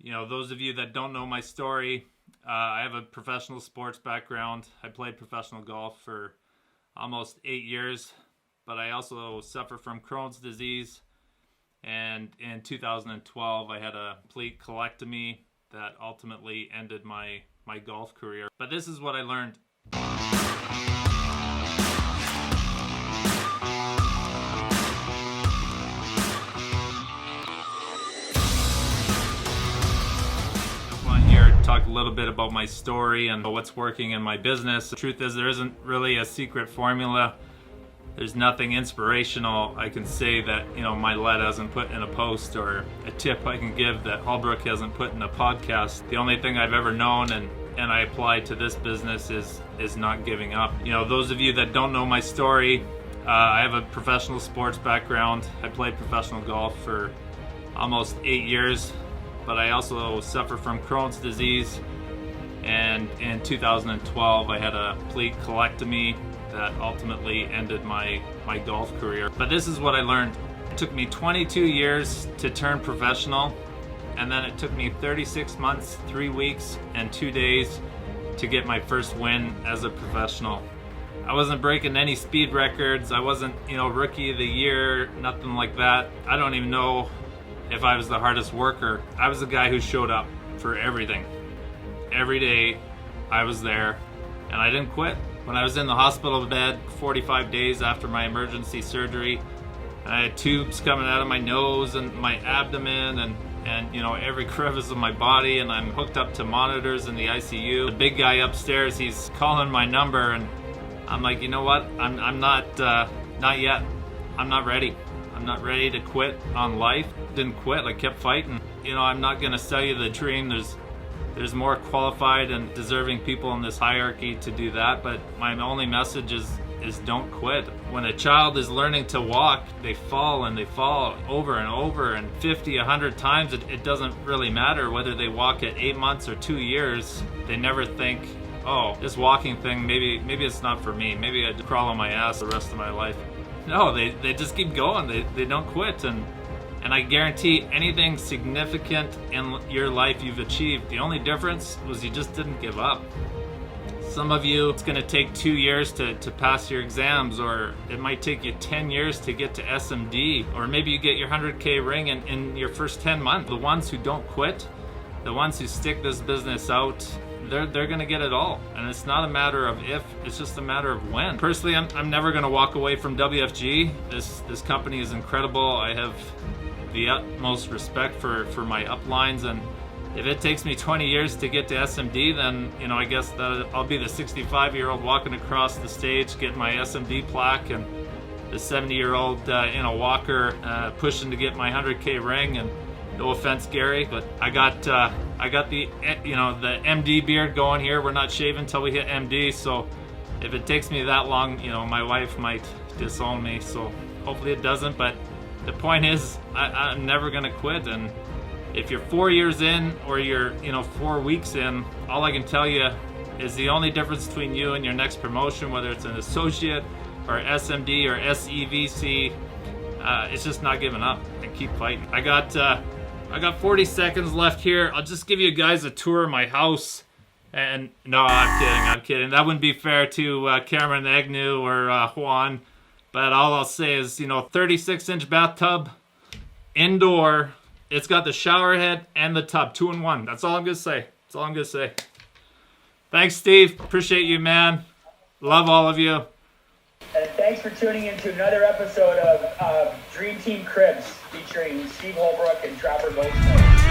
Those of you that don't know my story, I have a professional sports background. I played professional golf for almost 8 years, but I also suffer from Crohn's disease. And in 2012, I had a complete colectomy that ultimately ended my golf career. But this is what I learned. Talk a little bit about my story and what's working in my business. The truth is, there isn't really a secret formula. There's nothing inspirational I can say that my lead hasn't put in a post, or a tip I can give that Holbrook hasn't put in a podcast. The only thing I've ever known and I apply to this business is not giving up. Those of you that don't know my story, I have a professional sports background. I played professional golf for almost 8 years. But I also suffer from Crohn's disease, and in 2012 I had a complete colectomy that ultimately ended my golf career. But this is what I learned. It took me 22 years to turn professional, and then it took me 36 months, 3 weeks, and 2 days to get my first win as a professional. I wasn't breaking any speed records. I wasn't, rookie of the year, nothing like that. I don't even know if I was the hardest worker. I was the guy who showed up for everything. Every day I was there, and I didn't quit. When I was in the hospital bed 45 days after my emergency surgery, I had tubes coming out of my nose and my abdomen and every crevice of my body, and I'm hooked up to monitors in the ICU. The big guy upstairs, he's calling my number, and I'm like, you know what? I'm not yet. I'm not ready. I'm not ready to quit on life. Didn't quit, I kept fighting. I'm not gonna sell you the dream. There's more qualified and deserving people in this hierarchy to do that, but my only message is don't quit. When a child is learning to walk, they fall and they fall over and over, and 50, 100 times. It doesn't really matter whether they walk at 8 months or 2 years. They never think, oh, this walking thing, maybe it's not for me. Maybe I'd crawl on my ass the rest of my life. No, they just keep going. They don't quit. And I guarantee anything significant in your life you've achieved, the only difference was you just didn't give up. Some of you, it's going to take 2 years to pass your exams, or it might take you 10 years to get to SMD, or maybe you get your 100K ring in your first 10 months. The ones who don't quit, the ones who stick this business out, they're gonna get it all. And it's not a matter of if, it's just a matter of when. Personally, I'm never gonna walk away from WFG. This company is incredible. I have the utmost respect for my uplines, and if it takes me 20 years to get to SMD, then I guess that I'll be the 65-year-old walking across the stage getting my SMD plaque, and the 70-year-old in a walker pushing to get my 100K ring. And no offense, Gary, but I got the the MD beard going here. We're not shaving until we hit MD, so if it takes me that long, my wife might disown me. So hopefully it doesn't. But the point is, I'm never gonna quit. And if you're 4 years in, or you're 4 weeks in, all I can tell you is the only difference between you and your next promotion, whether it's an associate or SMD or SEVC, it's just not giving up and keep fighting. I got 40 seconds left here. I'll just give you guys a tour of my house. And no, I'm kidding. That wouldn't be fair to Cameron Agnew or Juan. But all I'll say is, 36-inch bathtub, indoor. It's got the shower head and the tub, 2-in-1. That's all I'm gonna say. Thanks, Steve. Appreciate you, man. Love all of you. And thanks for tuning in to another episode of Dream Team Cribs featuring Steve Holbrook and Trapper Goldsmith.